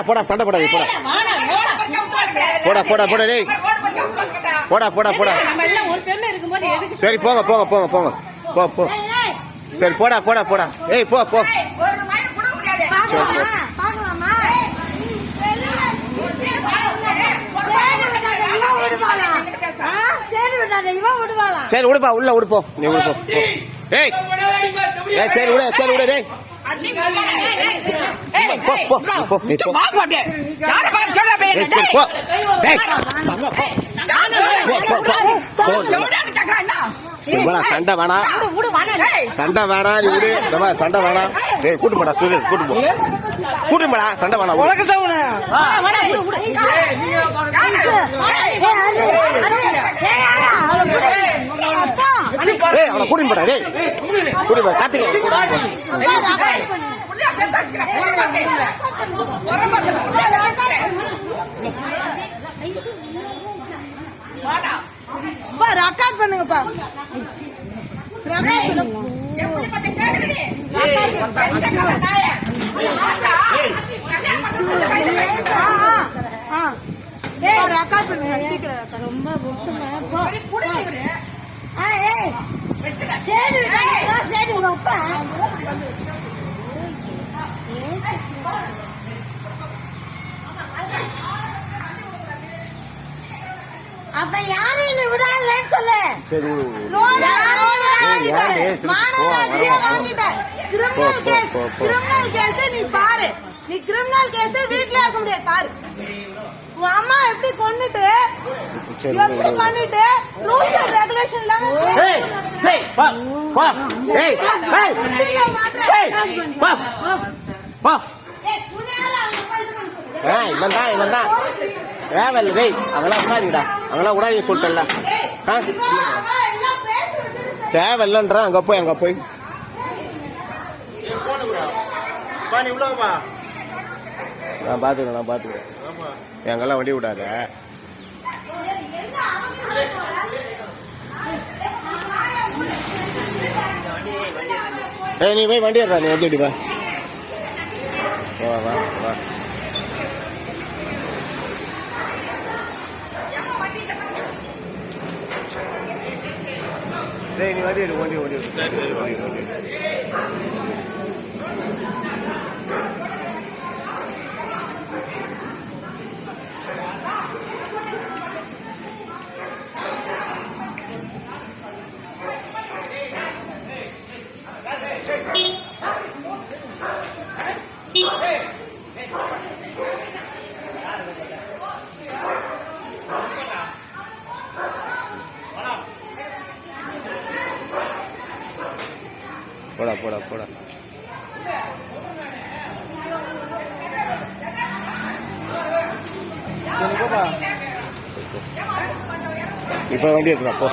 போடா சண்டை போடாது போடா போடா போடா டேய் போடா போடா போடா சரி போங்க போங்க போங்க போங்க போ போ சரி போடா போடா போடா ஏய் போ போ சரி விடுப்பா உள்ள விடுப்போ நீ விடுப்போ ஏய் சரி விடு சரி விடு டேய் சண்டை வேணா சண்டை வேணா நீ விடு சண்டை வேணா ஏய் கூட்டு போடா சொல்லு கூட்டு போ கூட்டு போடா சண்டை வேணா ஏய் அவனை கூட்டிட்டு போடா டேய் கூட்டி போ கார்த்திகை ரெக்கார்ட் பண்ணுங்கப்பா ரெக்கார்ட் பண்ணுங்க சீக்கிரம் ரொம்ப சரி சரி உங்க அப்பா அப்ப யாரும் என்ன விடாதுன்னு சொல்லு. கிரிமினல் கேஸ் நீ பாரு, நீ கிரிமினல் கேஸ் வீட்லயே இருக்க முடியாது பாரு. உன் அம்மா எப்படி கொண்டுட்டு எப்படி பண்ணிட்டு ரூல்ஸ் அண்ட் ரெகுலேஷன் இல்லாம அதெல்லாம் விடாதீங்கடா, அதெல்லாம் விடாதீங்க சொல்லிட்டல. தேவையில்லன்ற அங்க போய் நான் பாத்துக்கிறேன் எங்கெல்லாம் வண்டி விடாத. நீ போய் வண்டி ஏறா, நீ வண்டி வா வா வா. நீ வண்டி எடு, வண்டி போடா. இப்ப வண்டி எடுத்துடா போ.